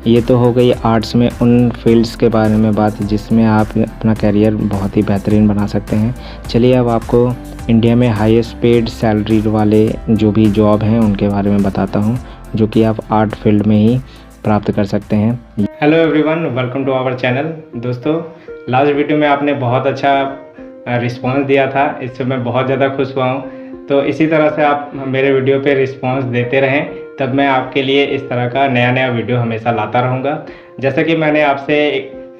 ये तो हो गई आर्ट्स में उन फील्ड्स के बारे में बात जिसमें आप अपना करियर बहुत ही बेहतरीन बना सकते हैं। चलिए अब आपको इंडिया में हाईएस्ट पेड सैलरी वाले जो भी जॉब हैं उनके बारे में बताता हूँ, जो कि आप आर्ट फील्ड में ही प्राप्त कर सकते हैं। Hello everyone, welcome to our channel. दोस्तों, लास्ट वीडियो में आपने बहुत अच्छा रिस्पांस दिया था, इससे मैं बहुत ज़्यादा खुश हुआ हूँ। तो इसी तरह से आप मेरे वीडियो पे रिस्पांस देते रहें, तब मैं आपके लिए इस तरह का नया वीडियो हमेशा लाता रहूँगा। जैसा कि मैंने आपसे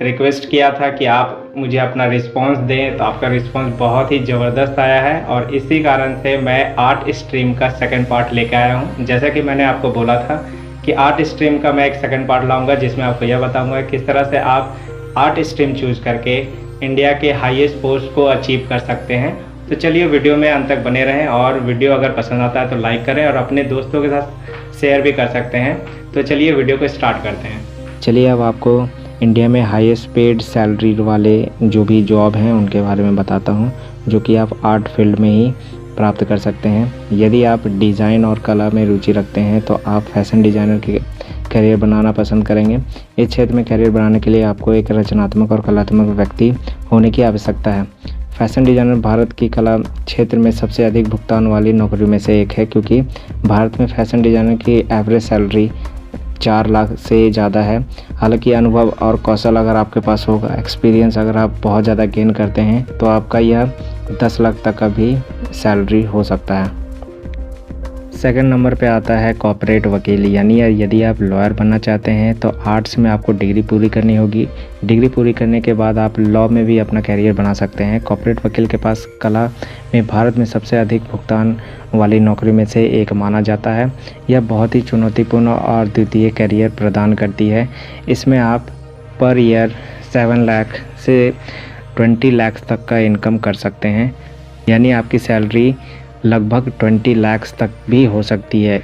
रिक्वेस्ट किया था कि आप मुझे अपना रिस्पांस दें, तो आपका रिस्पांस बहुत ही ज़बरदस्त आया है और इसी कारण से मैं आर्ट स्ट्रीम का सेकंड पार्ट लेकर आया हूँ। जैसा कि मैंने आपको बोला था कि आर्ट स्ट्रीम का मैं एक सेकंड पार्ट लाऊंगा, जिसमें आपको यह बताऊंगा किस तरह से आप आर्ट स्ट्रीम चूज़ करके इंडिया के हाईएस्ट पोस्ट को अचीव कर सकते हैं। तो चलिए वीडियो में अंत तक बने रहें, और वीडियो अगर पसंद आता है तो लाइक करें और अपने दोस्तों के साथ शेयर भी कर सकते हैं। तो चलिए वीडियो को स्टार्ट करते हैं। चलिए अब आपको इंडिया में हाईएस्ट पेड सैलरी वाले जो भी जॉब हैं उनके बारे में बताता हूँ, जो कि आप आर्ट फील्ड में ही प्राप्त कर सकते हैं। यदि आप डिज़ाइन और कला में रुचि रखते हैं तो आप फैशन डिज़ाइनर के करियर बनाना पसंद करेंगे। इस क्षेत्र में करियर बनाने के लिए आपको एक रचनात्मक और कलात्मक व्यक्ति होने की आवश्यकता है। फैशन डिज़ाइनर भारत की कला क्षेत्र में सबसे अधिक भुगतान वाली नौकरी में से एक है, क्योंकि भारत में फैशन डिज़ाइनर की एवरेज सैलरी 4 लाख से ज़्यादा है। हालांकि अनुभव और कौशल अगर आपके पास होगा, एक्सपीरियंस अगर आप बहुत ज़्यादा गेन करते हैं, तो आपका यह 10 लाख तक का भी सैलरी हो सकता है। सेकंड नंबर पे आता है कॉर्पोरेट वकील, यानी यदि आप लॉयर बनना चाहते हैं तो आर्ट्स में आपको डिग्री पूरी करनी होगी। डिग्री पूरी करने के बाद आप लॉ में भी अपना करियर बना सकते हैं। कॉर्पोरेट वकील के पास कला में भारत में सबसे अधिक भुगतान वाली नौकरी में से एक माना जाता है। यह बहुत ही चुनौतीपूर्ण और द्वितीय करियर प्रदान करती है। इसमें आप पर ईयर 7 लाख से 20 लाख तक का इनकम कर सकते हैं, यानी आपकी सैलरी लगभग 20 लाख तक भी हो सकती है।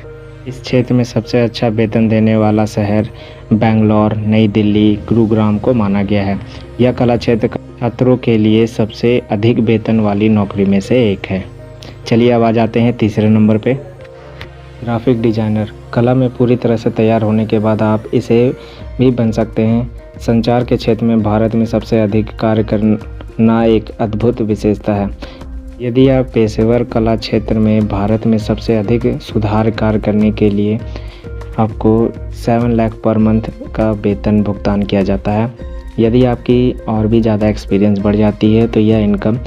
इस क्षेत्र में सबसे अच्छा वेतन देने वाला शहर बेंगलोर, नई दिल्ली, गुरुग्राम को माना गया है। यह कला क्षेत्र छात्रों के लिए सबसे अधिक वेतन वाली नौकरी में से एक है। चलिए अब आ जाते हैं तीसरे नंबर पे, ग्राफिक डिज़ाइनर। कला में पूरी तरह से तैयार होने के बाद आप इसे भी बन सकते हैं। संचार के क्षेत्र में भारत में सबसे अधिक कार्य करना एक अद्भुत विशेषता है। यदि आप पेशेवर कला क्षेत्र में भारत में सबसे अधिक सुधार कार्य करने के लिए आपको 7 लाख पर मंथ का वेतन भुगतान किया जाता है। यदि आपकी और भी ज़्यादा एक्सपीरियंस बढ़ जाती है तो यह इनकम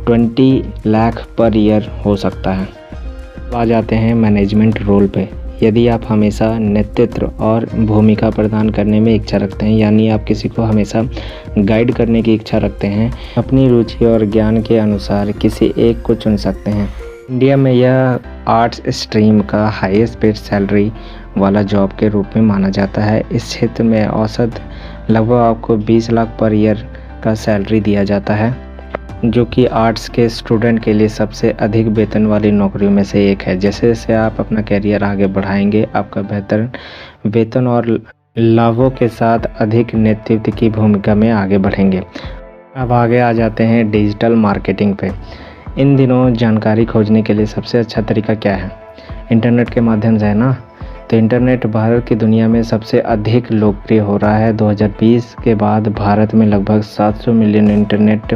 20 लाख पर ईयर हो सकता है। आ जाते हैं मैनेजमेंट रोल पे। यदि आप हमेशा नेतृत्व और भूमिका प्रदान करने में इच्छा रखते हैं, यानी आप किसी को हमेशा गाइड करने की इच्छा रखते हैं, अपनी रुचि और ज्ञान के अनुसार किसी एक को चुन सकते हैं। इंडिया में यह आर्ट्स स्ट्रीम का हाईएस्ट पेड सैलरी वाला जॉब के रूप में माना जाता है। इस क्षेत्र में औसत लगभग आपको 20 लाख पर ईयर का सैलरी दिया जाता है, जो कि आर्ट्स के स्टूडेंट के लिए सबसे अधिक वेतन वाली नौकरियों में से एक है। जैसे जैसे आप अपना करियर आगे बढ़ाएंगे, आपका बेहतर वेतन और लाभों के साथ अधिक नेतृत्व की भूमिका में आगे बढ़ेंगे। अब आगे आ जाते हैं डिजिटल मार्केटिंग पे। इन दिनों जानकारी खोजने के लिए सबसे अच्छा तरीका क्या है? इंटरनेट के माध्यम से है ना। तो इंटरनेट भारत की दुनिया में सबसे अधिक लोकप्रिय हो रहा है। 2020 के बाद भारत में लगभग 700 मिलियन इंटरनेट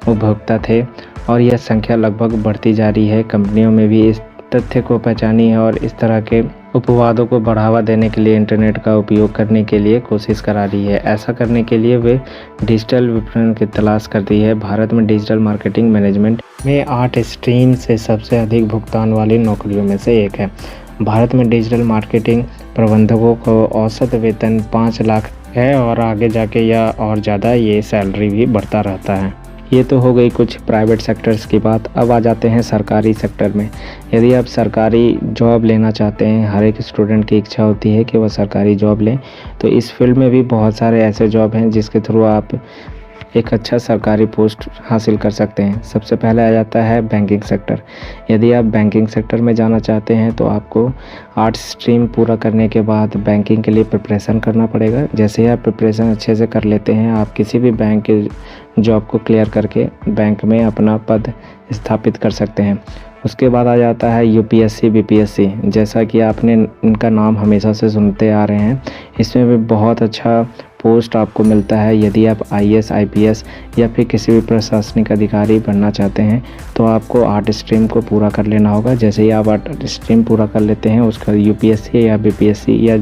उपभोक्ता थे और यह संख्या लगभग बढ़ती जा रही है। कंपनियों में भी इस तथ्य को पहचानी है और इस तरह के उपवादों को बढ़ावा देने के लिए इंटरनेट का उपयोग करने के लिए कोशिश करा रही है। ऐसा करने के लिए वे डिजिटल विपणन की तलाश करती है। भारत में डिजिटल मार्केटिंग मैनेजमेंट में आर्ट स्ट्रीम से सबसे अधिक भुगतान वाली नौकरियों में से एक है। भारत में डिजिटल मार्केटिंग प्रबंधकों को औसत वेतन 5 लाख है और आगे जाके यह और ज़्यादा ये सैलरी भी बढ़ता रहता है। ये तो हो गई कुछ प्राइवेट सेक्टर्स की बात। अब आ जाते हैं सरकारी सेक्टर में। यदि आप सरकारी जॉब लेना चाहते हैं, हर एक स्टूडेंट की इच्छा होती है कि वह सरकारी जॉब लें, तो इस फील्ड में भी बहुत सारे ऐसे जॉब हैं जिसके थ्रू आप एक अच्छा सरकारी पोस्ट हासिल कर सकते हैं। सबसे पहले आ जाता है बैंकिंग सेक्टर। यदि आप बैंकिंग सेक्टर में जाना चाहते हैं तो आपको आर्ट्स स्ट्रीम पूरा करने के बाद बैंकिंग के लिए प्रिपरेशन करना पड़ेगा। जैसे ही आप प्रिपरेशन अच्छे से कर लेते हैं, आप किसी भी बैंक के जॉब को क्लियर करके बैंक में अपना पद स्थापित कर सकते हैं। उसके बाद आ जाता है यूपीएससी बीपीएससी, जैसा कि आपने इनका नाम हमेशा से सुनते आ रहे हैं। इसमें भी बहुत अच्छा पोस्ट आपको मिलता है। यदि आप आईएएस आईपीएस या फिर किसी भी प्रशासनिक अधिकारी बनना चाहते हैं तो आपको आर्ट स्ट्रीम को पूरा कर लेना होगा। जैसे ही आप आर्ट स्ट्रीम पूरा कर लेते हैं, उसका यूपीएससी या बीपीएससी या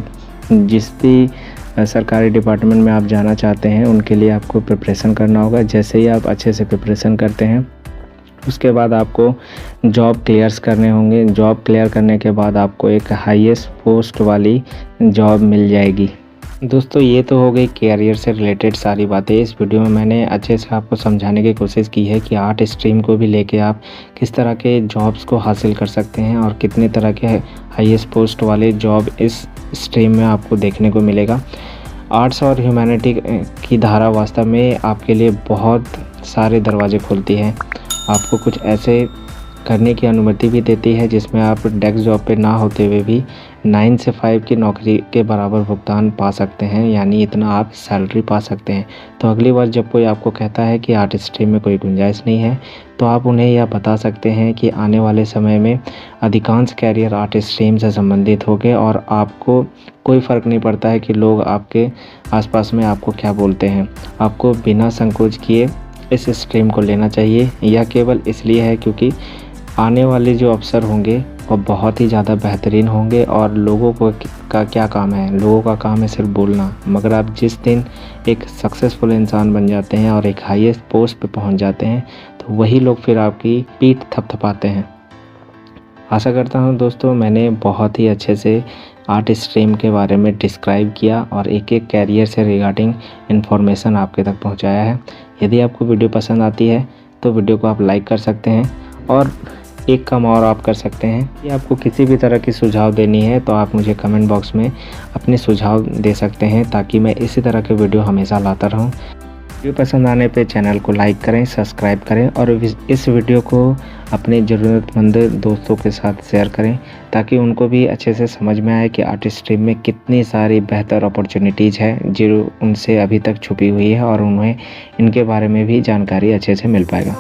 जिस भी सरकारी डिपार्टमेंट में आप जाना चाहते हैं उनके लिए आपको प्रिपरेशन करना होगा। जैसे ही आप अच्छे से प्रिपरेशन करते हैं, उसके बाद आपको जॉब क्लियर्स करने होंगे। जॉब क्लियर करने के बाद आपको एक हाईएस्ट पोस्ट वाली जॉब मिल जाएगी। दोस्तों, ये तो हो गई कैरियर से रिलेटेड सारी बातें। इस वीडियो में मैंने अच्छे से आपको समझाने की कोशिश की है कि आर्ट स्ट्रीम को भी लेके आप किस तरह के जॉब्स को हासिल कर सकते हैं और कितने तरह के हाईएस्ट पोस्ट वाले जॉब इस स्ट्रीम में आपको देखने को मिलेगा। आर्ट्स और ह्यूमैनिटी की धारा वास्तव में आपके लिए बहुत सारे दरवाजे खोलती है। आपको कुछ ऐसे करने की अनुमति भी देती है जिसमें आप डेस्क जॉब पे ना होते हुए भी 9 से 5 की नौकरी के बराबर भुगतान पा सकते हैं, यानी इतना आप सैलरी पा सकते हैं। तो अगली बार जब कोई आपको कहता है कि आर्ट स्ट्रीम में कोई गुंजाइश नहीं है, तो आप उन्हें यह बता सकते हैं कि आने वाले समय में अधिकांश कैरियर आर्ट स्ट्रीम से संबंधित होंगे और आपको कोई फ़र्क नहीं पड़ता है कि लोग आपके आसपास में आपको क्या बोलते हैं। आपको बिना संकोच किए इस स्ट्रीम को लेना चाहिए। यह केवल इसलिए है क्योंकि आने वाले जो अवसर होंगे वो बहुत ही ज़्यादा बेहतरीन होंगे। और लोगों को का क्या काम है? लोगों का काम है सिर्फ बोलना। मगर आप जिस दिन एक सक्सेसफुल इंसान बन जाते हैं और एक हाईएस्ट पोस्ट पे पहुंच जाते हैं, तो वही लोग फिर आपकी पीठ थपथपाते हैं। आशा करता हूं दोस्तों, मैंने बहुत ही अच्छे से आर्ट स्ट्रीम के बारे में डिस्क्राइब किया और एक एक कैरियर से रिगार्डिंग इन्फॉर्मेशन आपके तक पहुंचाया है। यदि आपको वीडियो पसंद आती है तो वीडियो को आप लाइक कर सकते हैं और एक काम और आप कर सकते हैं कि आपको किसी भी तरह की सुझाव देनी है तो आप मुझे कमेंट बॉक्स में अपने सुझाव दे सकते हैं, ताकि मैं इसी तरह के वीडियो हमेशा लाता रहूं। वीडियो पसंद आने पे चैनल को लाइक करें, सब्सक्राइब करें और इस वीडियो को अपने ज़रूरतमंद दोस्तों के साथ शेयर करें, ताकि उनको भी अच्छे से समझ में आए कि आर्ट स्ट्रीम में कितनी सारी बेहतर अपॉर्चुनिटीज़ है जो उनसे अभी तक छुपी हुई है और उन्हें इनके बारे में भी जानकारी अच्छे से मिल पाएगा।